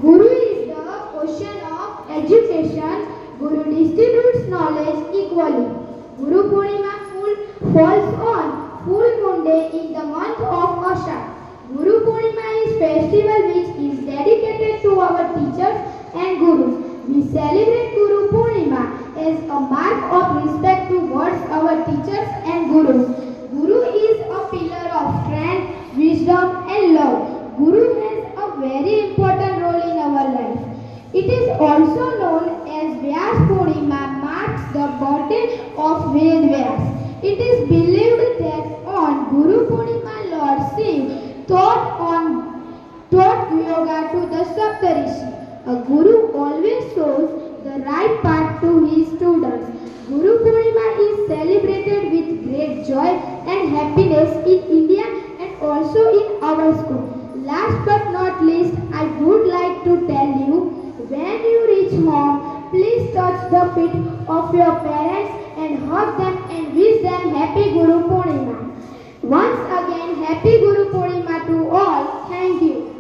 Guru is the ocean of education. Guru distributes knowledge equally. Guru Purnima falls on full moon day in the month of Ashad. Guru Purnima is festival which is dedicated to our teachers and gurus. We celebrate Guru Purnima as a mark of respect towards our teachers and gurus. Guru is a pillar of strength, wisdom and love. Guru has a very important role in our life. It is also known as Vyas Purnima, marks the birthday of Ved Vyas. It is believed that on Guru Purnima Lord Shiv taught yoga to the Saptarishi. A guru always shows the right path to his students. Guru Purnima is celebrated with great joy and happiness in India and also in our school. Last but not least, I would like to tell you, when you reach home, please touch the feet of your parents and hug them and wish them Happy Guru Purnima. Once again, Happy Guru Purnima to all. Thank you.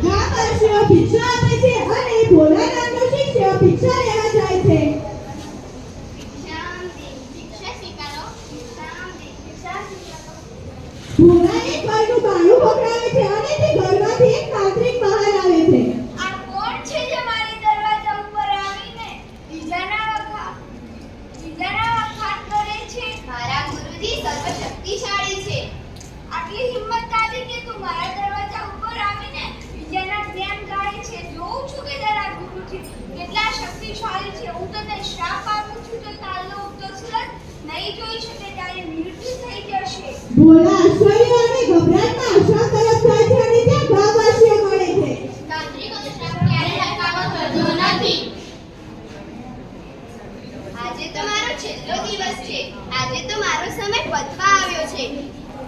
મહાપુરુષો ભિક્ષા આપે છે અને ભોલા નામનો શિષ્ય ભિક્ષા લેવા જાય છે. ભોલા એક ઘરનું બારણું ખખડાવે છે અને તે ઘરમાંથી એક તાંત્રિક બહાર આવે છે. આ કોણ છે જે મારી દરવાજા ઉપર આવીને બીજાના વખાણ કરે છે? મારા ગુરુજી સર્વશક્તિશાળી છે. આટલી હિંમત કાઢી કે તું મારા દરવાજા ઉપર આવીને બીજાના જ્ઞાન ગાય છે. જોઉં છું કે તારા ગુરુજી કેટલા શક્તિશાળી છે. હું તને શ્રાપ આપું છું તો કાલનો ઉગતો સૂરજ નહીં જોઈ શકે, તારી મૃત્યુ થઈ જશે. ભોલા આશ્ચર્ય અને ગભરાટમાં આશ્રમ તરફ જાય છે અને ત્યાં ગામવાસીઓ મળે છે. તાંત્રિકોનો શ્રાપ ક્યારેય નકામો થતો નથી. આજે તો મારો છેલ્લો દિવસ છે. આજે તો મારો સમય પતવા આવ્યો છે.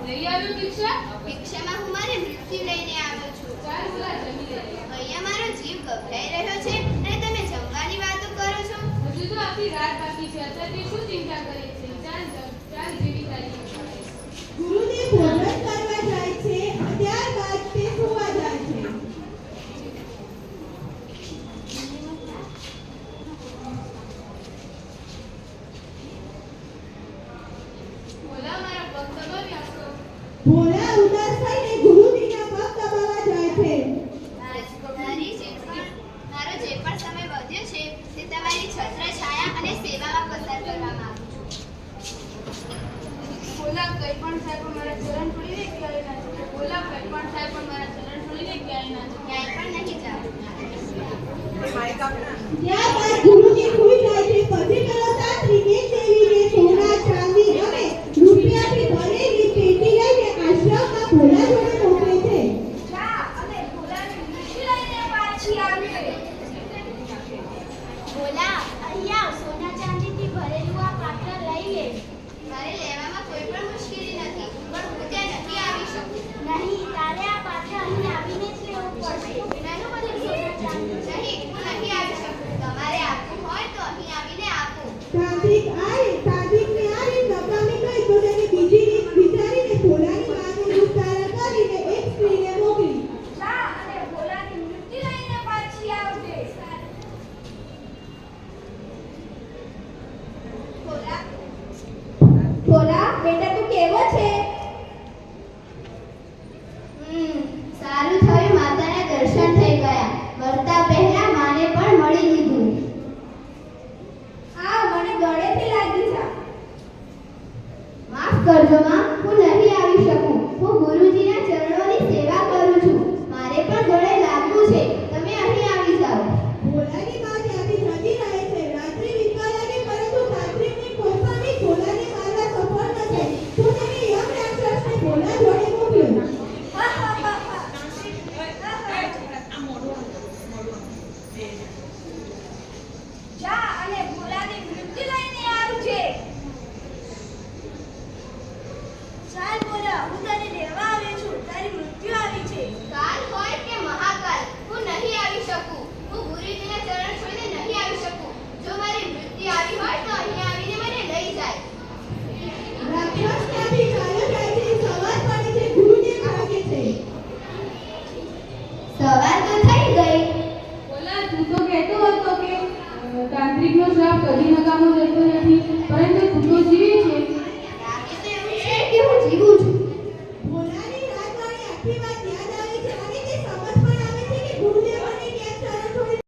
લઈ આવ્યો ભિક્ષા? ભિક્ષામાં હું મારી મૃત્યુ લઈને આવ્યો છું. ચાલ બોલા જમી લઈએ. અહીંયા મારો જીવ ગભરાઈ રહ્યો છે અને તમે જમવાની વાતો કરો છો. હજુ તો આખી રાત બાકી છે. અત્યારે શું ચિંતા કરે છે? ચાલ ચાલ જેવી તારી ઈચ્છા. ગુરુદેવ ભોજન કરવા જાય છે ત્યારબાદ તે સુવા જાય છે. બોલા મારા પગ દબાવી આપો. ભોલા ઉદાસ થઈને ગુરુજીના પગ દબાવવા જાય છે. મારો જે પણ સમય વધ્યો છે તે તમારી છત્ર છાયા અને સેવામાં પસાર કરવા માંગુ છું. બોલા કંઈ પણ થાય પણ મારા ચરણ છોડીને ક્યાંય ના જતો. બોલા કંઈ પણ થાય પણ મારા ચરણ છોડીને ક્યાંય ના જતો. ક્યાંય પણ નહીં જાઉં. ત્યારબાદ ગુરુજી સૂઈ જાય છે. પછી પેલો તાંત્રિક એક દેવીને સોના ચાંદી અને રૂપિયાથી ભરેલી પેટી લઈને આશ્રમમાં ભોલા જોડે મોકલે છે. જા અને ભોલાની મૃત્યુ લઈને પાછી આવજે. બોલા અહીંયા સોના ચાંદીથી ભરેલું આ પાત્ર લઈ લે. મારે લેવામાં કોઈ પણ મુશ્કેલી નથી, પણ હું ત્યાં નથી આવી શકું. નહીં, તારે આ પાત્ર અહીં આવીને જ લેવું પડશે. એનાનું બધું સોના ચાંદી નહીં, હું નથી આવી શકું. તમારે આપવું હોય તો અહીં આવીને આપો. તાંત્રિકને આ રીત નકામી ગઈ તો તેને બીજી રીત વિચારીને ભોલાની માનું રૂપ ધારણ કરીને એક સ્ત્રીને મોકલી. જા અને ભોલાની મૃત્યુ લઈને પાછી આવજે. બોલા ભોલા બેટા તું કેવો છે? સારું થયું, માતાના દર્શન થઈ ગયા. મરતા પહેલા માને પણ મળી લીધું. આ મને ગળેથી લાગી છે. માફ કરજો માં, હું નહીં આવી શકું. હું ગુરુજીના ચરણોની સેવા કરું છું. મારે પણ ગળે લાગવું છે. તમે અહીં આવી જાઓ. ભોલાની માં ત્યાંથી જતી રહે છે. રાત્રિ વીતવા લાગી પરંતુ તાંત્રિકની કોઈ પણ રીત ભોલાને મારવા સફળ ન થઈ. તો તેને યમ રાક્ષસને ભોલા જોડે મોકલ્યો. જા અને ભોલાની મૃત્યુ લઈને આવજે. ચાલ ભોલા, હું તને લેવા આવ્યો છું. તારી મૃત્યુ આવી છે. કાલ હોય કે મહાકાલ, હું નહીં આવી શકું. હું ગુરુજીના ચરણ છોડીને નહીં આવી શકું. જો મારી મૃત્યુ આવી હોય તો અહીં આવીને મને લઈ જાય. રાક્ષસ ત્યાંથી ચાલ્યો જાય છે. સવાર પડે છે. ગુરુદેવ ભાગે છે. સવાર તો થઈ ગઈ. બોલા તું તો કહેતો હતો કે તાંત્રિકનો શ્રાપ કદી નકામો જતો નથી, પરંતુ તું તો જીવે છે. લાગે તો એવું છે કે હું જીવું છું. ભોલાની રાજવાણી આખી વાત યાદ આવે છે અને તે સમજ પણ આવે છે કે ગુરુદેવ અને ક્યાંક ચરણ છોડી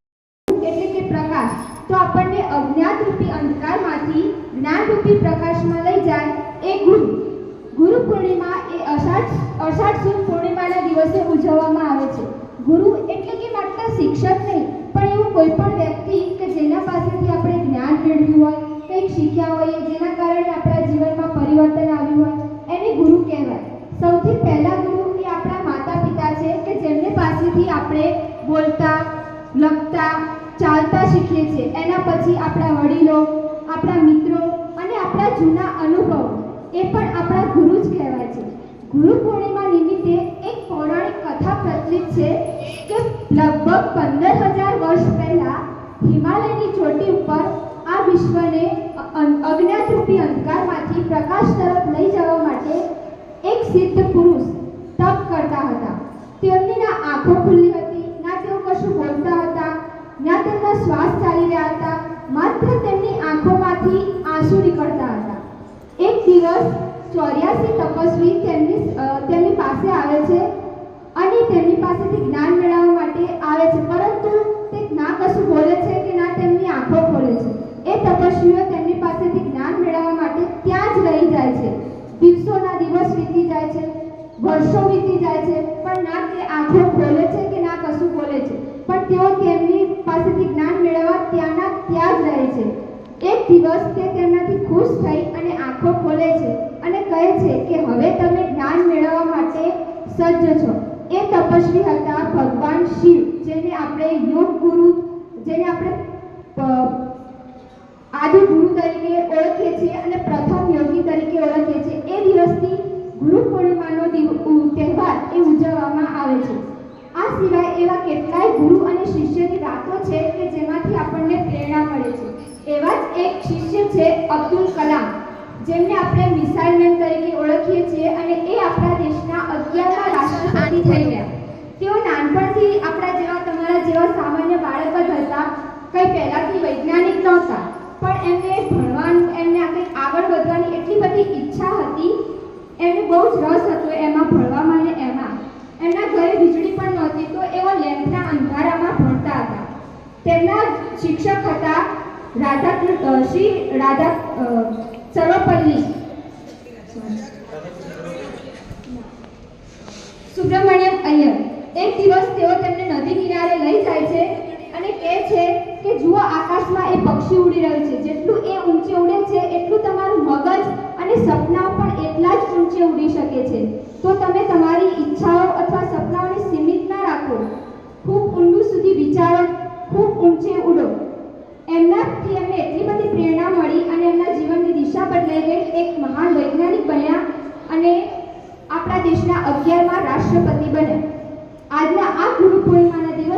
એટલે કે પ્રકાશ તો આપણને અજ્ઞાત રૂપી અંધકારમાંથી જ્ઞાન રૂપી પ્રકાશમાં લઈ જાય એ ગુરુ. ગુરુ પૂર્ણિમા એ અષાઢ સુદ પૂર્ણિમાના દિવસે ઉજવવામાં આવે છે. ગુરુ એટલે કે માત્ર શિક્ષક નહીં, પણ એવું કોઈ પણ વ્યક્તિ કે જેના પાસેથી આપણે જ્ઞાન મેળવ્યું હોય, કંઈક શીખ્યા હોઈએ, જેના કારણે આપણા જીવનમાં પરિવર્તન આવ્યું હોય, એને ગુરુ કહેવાય. સૌથી પહેલા ગુરુ એ આપણા માતા પિતા છે કે જેમને પાસેથી આપણે બોલતા, લખતા, ચાલતા શીખીએ છીએ. એના પછી આપણા વડીલો, આપણા મિત્રો અને આપણા જૂના અનુભવો એ પણ આપણા ગુરુ જ કહેવાય છે. ગુરુ પૂર્ણિમા નિમિત્તે એક પૌરાણિક કથા પ્રચલિત છે કે લગભગ 15,000 વર્ષ પહેલા હિમાલયની ચોટી ઉપર આ વિશ્વને અજ્ઞાત રૂપી અંધકારમાંથી અંધકારમાંથી પ્રકાશ તરફ લઈ જવા માટે એક સિદ્ધ પુરુષ તપ કરતા હતા. તેમની ના આંખો ખુલ્લી હતી, ના તેઓ કશું બોલતા હતા, ના તેમના શ્વાસ ચાલી રહ્યા હતા, માત્ર તેમની આંખોમાંથી આંસુ નીકળતા હતા. એક દિવસ 84 તપસ્વી તેમની પાસે આવે છે અને તેમની પાસેથી જ્ઞાન મેળવવા માટે આવે છે, પરંતુ તે ના કશું બોલે છે કે ના તેમની આંખો ખોલે છે. એ તપસ્વીઓ તેમની પાસેથી જ્ઞાન મેળવવા માટે ત્યાં જ રહી જાય છે. દિવસોના દિવસ વીતી જાય છે, વર્ષો વીતી જાય છે, પણ ના તે આંખો ખોલે છે કે ના કશું બોલે છે, પણ તેઓ તેમની પાસેથી જ્ઞાન મેળવવા ત્યાંના ત્યાં જ રહે છે. એક દિવસ તે તેમનાથી ખુશ થઈ અને આંખો ખોલે છે અને કહે છે કે હવે તમે જ્ઞાન મેળવવા માટે સજ્જ છો. એ તપસ્વી હતા ભગવાન શિવ, જેને આપણે યોગ ગુરુ, જેને આપણે આદિ ગુરુ તરીકે ઓળખીએ છીએ અને પ્રથમ યોગી તરીકે ઓળખીએ છીએ. એ દિવસથી ગુરુ પૂર્ણિમાનો તહેવાર એ ઉજવવામાં આવે છે. આ સિવાય એવા કેટલાય ગુરુ અને શિષ્યની વાતો છે કે જેમાંથી આપણને પ્રેરણા મળે છે. એવા જ એક શિષ્ય છે અબ્દુલ કલામ, જેમને આપણે મિસાઇલ મેન તરીકે ઓળખીએ છીએ અને એ આપણા દેશના 11મા રાષ્ટ્રપતિ થઈ ગયા. તેઓ નાનપણથી આપણા જેવા, તમારા જેવા સામાન્ય બાળક જ હતા. કંઈ પહેલાંથી વૈજ્ઞાનિક નહોતા, પણ એમને ભણવાનું, એમને કંઈક આગળ વધવાની એટલી બધી ઈચ્છા હતી, એમને બહુ જ રસ હતો એમાં, ભણવામાં અને એમાં. એમના ઘરે વીજળી પણ નહોતી, તો એઓ લેમ્પના અંધારામાં ભણતા હતા. તેમના શિક્ષક હતા સર્વપલ્લી સુબ્રમણ્યમ અય્યર. એક દિવસ તેઓ તેમને નદી કિનારે લઈ જાય છે અને કહે છે કે જુઓ, આકાશમાં એ પક્ષી ઉડી રહ્યું છે. જેટલું એ ઊંચે ઉડે છે એટલું તમારું મગજ અને સપનાઓ પણ એટલા જ ઊંચે ઉડી શકે છે. તો તમે તમારી ઈચ્છાઓ અથવા સપનાઓને સીમિત ના રાખો, ખૂબ ઊંડું સુધી વિચારો, ખૂબ ઊંચે ઉડો. એમનાથી એમને એટલી બધી પ્રેરણા મળી અને એમના જીવનની દિશા બદલાઈ ગઈ. એક મહાન વૈજ્ઞાનિક બન્યા અને આપણા દેશના 11મા રાષ્ટ્રપતિ બન્યા. આજના આ ગુરુ પૂર્ણિમાના દિવસે